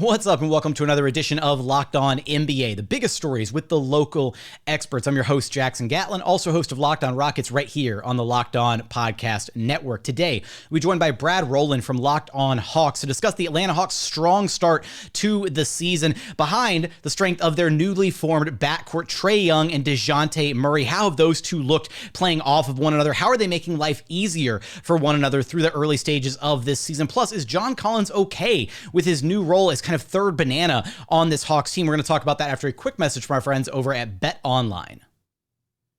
What's up, and welcome to another edition of Locked On NBA, the biggest stories with the local experts. I'm your host, Jackson Gatlin, also host of Locked On Rockets right here on the Locked On Podcast Network. Today, we're joined by Brad Rowland from Locked On Hawks to discuss the Atlanta Hawks' strong start to the season behind the strength of their newly formed backcourt, Trae Young and Dejounte Murray. How have those two looked playing off of one another? How are they making life easier for one another through the early stages of this season? Plus, is John Collins okay with his new role as kind of third banana on this Hawks team? We're going to talk about that after a quick message from our friends over at BetOnline.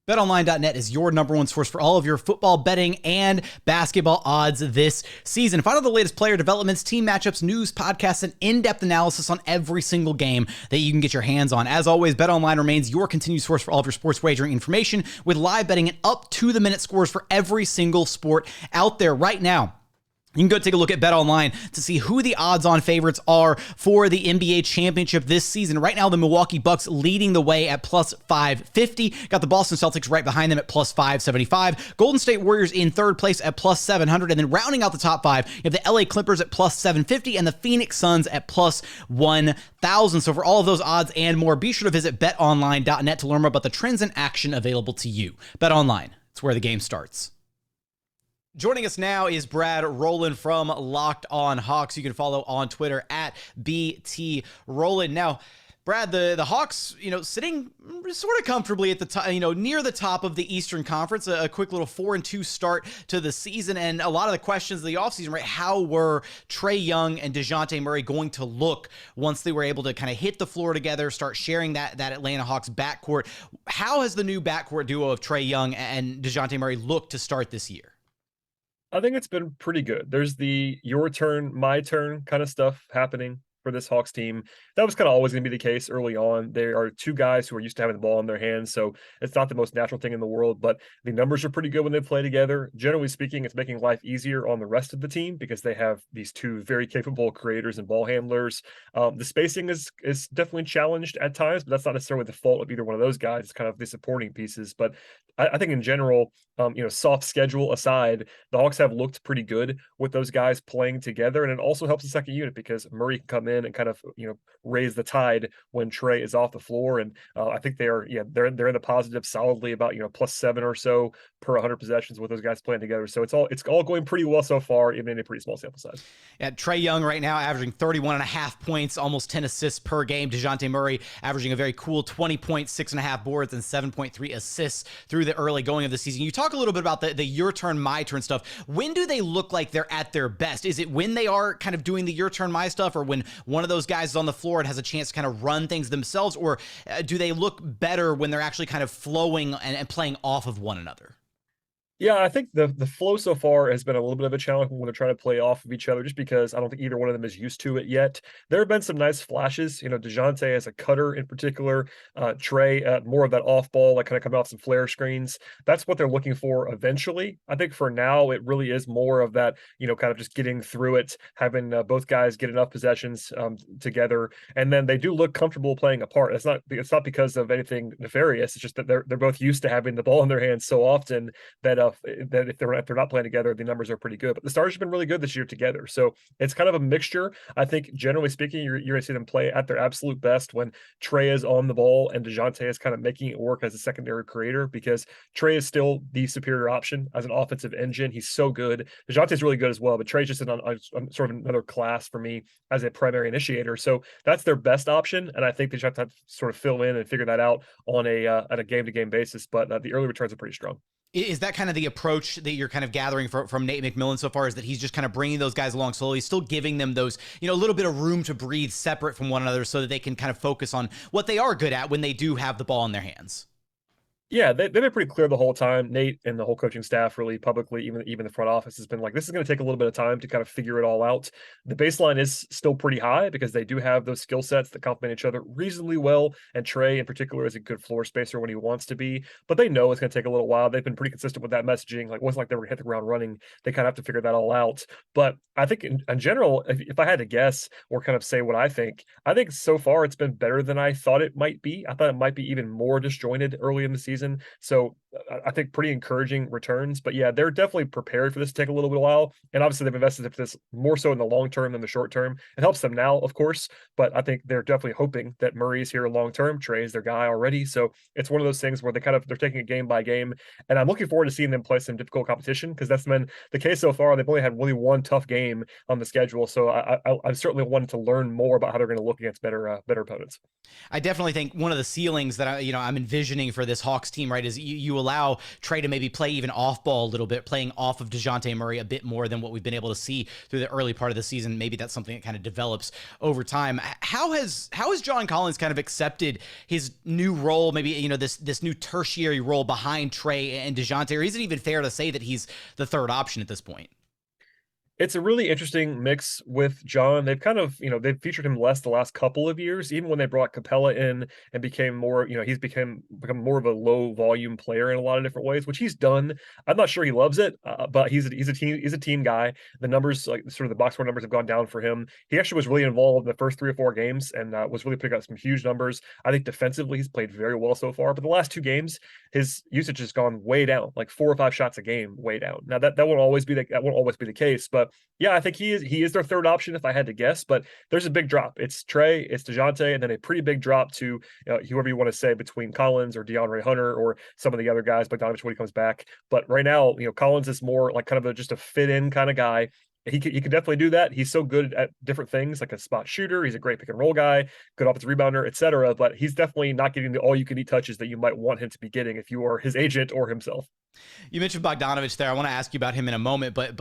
BetOnline.net is your number one source for all of your football betting and basketball odds this season. Find out the latest player developments, team matchups, news, podcasts, and in-depth analysis on every single game that you can get your hands on. As always, BetOnline remains your continued source for all of your sports wagering information with live betting and up-to-the-minute scores for every single sport out there right now. You can go take a look at BetOnline to see who the odds-on favorites are for the NBA championship this season. Right now, the Milwaukee Bucks leading the way at plus 550. Got the Boston Celtics right behind them at plus 575. Golden State Warriors in third place at plus 700. And then rounding out the top five, you have the LA Clippers at plus 750 and the Phoenix Suns at plus 1,000. So for all of those odds and more, be sure to visit betonline.net to learn more about the trends and action available to you. BetOnline, it's where the game starts. Joining us now is Brad Rowland from Locked On Hawks. You can follow on Twitter at BT Rowland. Now, Brad, the Hawks, sitting sort of comfortably at the top, near the top of the Eastern Conference, a quick little 4-2 start to the season. And a lot of the questions of the offseason, right? How were Trae Young and Dejounte Murray going to look once they were able to kind of hit the floor together, start sharing that Atlanta Hawks backcourt? How has the new backcourt duo of Trae Young and Dejounte Murray looked to start this year? I think it's been pretty good. There's the your turn, my turn kind of stuff happening for this Hawks team. That was kind of always going to be the case early on. There are two guys who are used to having the ball in their hands, so it's not the most natural thing in the world, but the numbers are pretty good when they play together. Generally speaking, it's making life easier on the rest of the team because they have these two very capable creators and ball handlers. The spacing is definitely challenged at times, but that's not necessarily the fault of either one of those guys. It's kind of the supporting pieces. But I think in general, soft schedule aside, the Hawks have looked pretty good with those guys playing together, and it also helps the second unit because Murray can come in and kind of raise the tide when Trae is off the floor. And I think they're in the positive solidly about plus 7 or so per 100 possessions with those guys playing together. So it's all going pretty well so far, even in a pretty small sample size. Yeah, Trae Young right now averaging 31.5 points, almost 10 assists per game. Dejounte Murray averaging a very cool 20 points, 6.5 boards, and 7.3 assists through the early going of the season. You talk a little bit about the your turn, my turn stuff. When do they look like they're at their best? Is it when they are kind of doing the your turn, my stuff, or when one of those guys is on the floor and has a chance to kind of run things themselves, or do they look better when they're actually kind of flowing and playing off of one another? Yeah, I think the flow so far has been a little bit of a challenge when they're trying to play off of each other, just because I don't think either one of them is used to it yet. There have been some nice flashes. Dejounte as a cutter in particular, Trae more of that off ball, like kind of coming off some flare screens. That's what they're looking for eventually. I think for now, it really is more of that, kind of just getting through it, having both guys get enough possessions together, and then they do look comfortable playing apart. It's not because of anything nefarious. It's just that they're both used to having the ball in their hands so often that if they're not playing together, the numbers are pretty good. But the Stars have been really good this year together, so it's kind of a mixture. I think generally speaking, you're going to see them play at their absolute best when Trae is on the ball and Dejounte is kind of making it work as a secondary creator, because Trae is still the superior option as an offensive engine. He's so good. Dejounte is really good as well, but Trae's just on sort of another class for me as a primary initiator. So that's their best option, and I think they just have to sort of fill in and figure that out on a game-to-game basis. But the early returns are pretty strong. Is that kind of the approach that you're kind of gathering from Nate McMillan so far, is that he's just kind of bringing those guys along slowly, still giving them those, a little bit of room to breathe separate from one another so that they can kind of focus on what they are good at when they do have the ball in their hands? Yeah, they've been pretty clear the whole time. Nate and the whole coaching staff really publicly, even the front office, has been like, this is going to take a little bit of time to kind of figure it all out. The baseline is still pretty high because they do have those skill sets that complement each other reasonably well. And Trae in particular is a good floor spacer when he wants to be, but they know it's going to take a little while. They've been pretty consistent with that messaging. Like, it wasn't like they were going to hit the ground running. They kind of have to figure that all out. But I think in general, if I had to guess or kind of say what I think so far it's been better than I thought it might be. I thought it might be even more disjointed early in the season. So I think pretty encouraging returns. But yeah, they're definitely prepared for this to take a little bit while. And obviously they've invested in this more so in the long term than the short term. It helps them now, of course, but I think they're definitely hoping that Murray's here long term. Trae is their guy already. So it's one of those things where they're taking it game by game. And I'm looking forward to seeing them play some difficult competition because that's been the case so far. They've only had really one tough game on the schedule. So I certainly wanted to learn more about how they're going to look against better opponents. I definitely think one of the ceilings that I'm envisioning for this Hawks team, right, is you allow Trae to maybe play even off ball a little bit, playing off of DeJounte Murray a bit more than what we've been able to see through the early part of the season. Maybe that's something that kind of develops over time. How has John Collins kind of accepted his new role, maybe, this new tertiary role behind Trae and DeJounte, or is it even fair to say that he's the third option at this point? It's a really interesting mix with John. They've kind of, they've featured him less the last couple of years, even when they brought Capella in and became more, he's become more of a low volume player in a lot of different ways, which he's done. I'm not sure he loves it, but he's a team guy. The numbers, like sort of the box score numbers, have gone down for him. He actually was really involved in the first 3 or 4 games and was really picking up some huge numbers. I think defensively he's played very well so far, but the last 2 games his usage has gone way down, like 4 or 5 shots a game, way down. Now that won't always be the case, but yeah, I think he is their third option if I had to guess, but there's a big drop. It's Trae, it's DeJounte, and then a pretty big drop to whoever you want to say between Collins or DeAndre Hunter or some of the other guys, Bogdanovic when he comes back. But right now, Collins is more like kind of just a fit in kind of guy. He can definitely do that. He's so good at different things, like a spot shooter. He's a great pick and roll guy, good offensive rebounder, etc. But he's definitely not getting the all you can eat touches that you might want him to be getting if you are his agent or himself. You mentioned Bogdanovic there. I want to ask you about him in a moment, but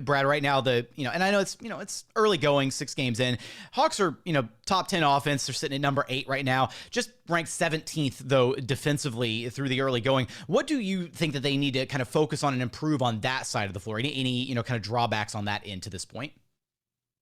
Brad, right now and I know it's early going, 6 games in. Hawks are top 10 offense. They're sitting at number 8 right now, just ranked 17th though defensively through the early going. What do you think that they need to kind of focus on and improve on that side of the floor? Any kind of drawbacks on that end to this point?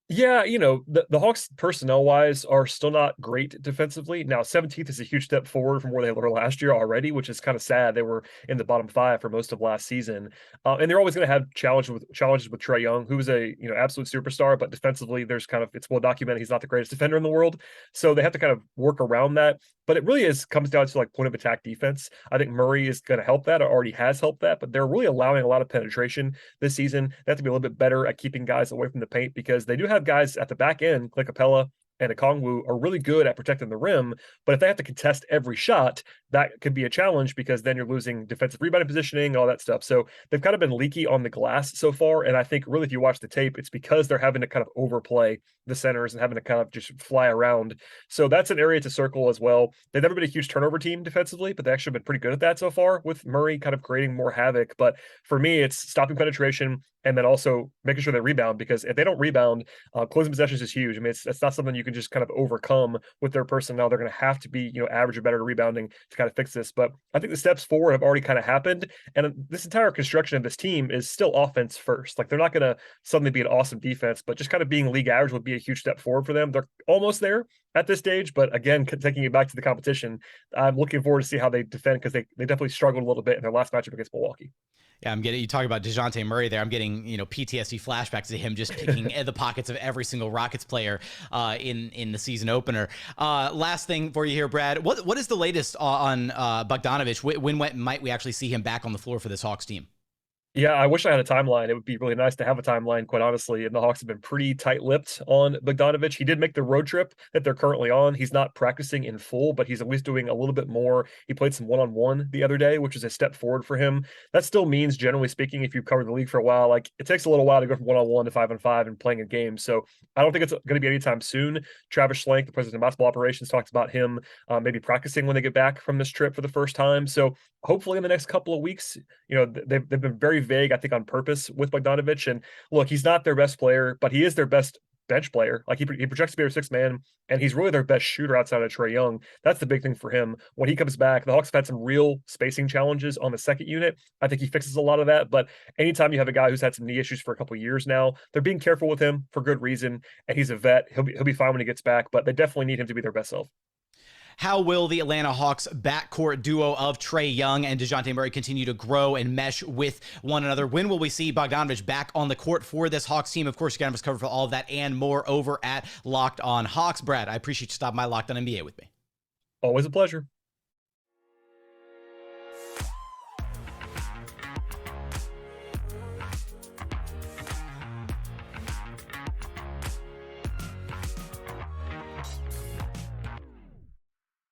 Yeah, the Hawks personnel-wise are still not great defensively. Now, 17th is a huge step forward from where they were last year already, which is kind of sad. They were in the bottom 5 for most of last season. And they're always going to have challenges with Trae Young, who's a absolute superstar, but defensively, it's well documented he's not the greatest defender in the world. So they have to kind of work around that. But it really comes down to like point of attack defense. I think Murray is going to help that, or already has helped that, but they're really allowing a lot of penetration this season. They have to be a little bit better at keeping guys away from the paint because they do have guys at the back end, like Capella and Okongwu, are really good at protecting the rim. But if they have to contest every shot, that could be a challenge because then you're losing defensive rebounding positioning, all that stuff. So they've kind of been leaky on the glass so far. And I think really, if you watch the tape, it's because they're having to kind of overplay the centers and having to kind of just fly around. So that's an area to circle as well. They've never been a huge turnover team defensively, but they actually been pretty good at that so far with Murray kind of creating more havoc. But for me, it's stopping penetration and then also making sure they rebound, because if they don't rebound, closing possessions is huge. I mean, it's not something you can just kind of overcome with their personnel. They're going to have to be, average or better rebounding to kind of fix this. But I think the steps forward have already kind of happened. And this entire construction of this team is still offense first. Like, they're not going to suddenly be an awesome defense, but just kind of being league average would be a huge step forward for them. They're almost there at this stage, but again, taking it back to the competition, I'm looking forward to see how they defend, because they definitely struggled a little bit in their last matchup against Milwaukee. Yeah, you talk about DeJounte Murray there. I'm getting, PTSD flashbacks to him just picking the pockets of every single Rockets player in the season opener. Last thing for you here, Brad. What is the latest on Bogdanovic? When might we actually see him back on the floor for this Hawks team? Yeah, I wish I had a timeline. It would be really nice to have a timeline, quite honestly. And the Hawks have been pretty tight-lipped on Bogdanovic. He did make the road trip that they're currently on. He's not practicing in full, but he's at least doing a little bit more. He played some one-on-one the other day, which is a step forward for him. That still means, generally speaking, if you've covered the league for a while, like, it takes a little while to go from one-on-one to 5-on-5 and playing a game. So I don't think it's going to be anytime soon. Travis Schlenk, the president of basketball operations, talks about him maybe practicing when they get back from this trip for the first time. So hopefully in the next couple of weeks, they've been very vague, I think, on purpose with Bogdanovic. And look, he's not their best player, but he is their best bench player. Like, he projects to be their 6th man, and he's really their best shooter outside of Trae Young. That's the big thing for him. When he comes back, the Hawks have had some real spacing challenges on the second unit. I think he fixes a lot of that, but anytime you have a guy who's had some knee issues for a couple of years now, they're being careful with him for good reason, and he's a vet. He'll be fine when he gets back, but they definitely need him to be their best self. How will the Atlanta Hawks backcourt duo of Trae Young and DeJounte Murray continue to grow and mesh with one another? When will we see Bogdanovic back on the court for this Hawks team? Of course, you got us covered for all of that and more over at Locked On Hawks. Brad, I appreciate you stopping by Locked On NBA with me. Always a pleasure.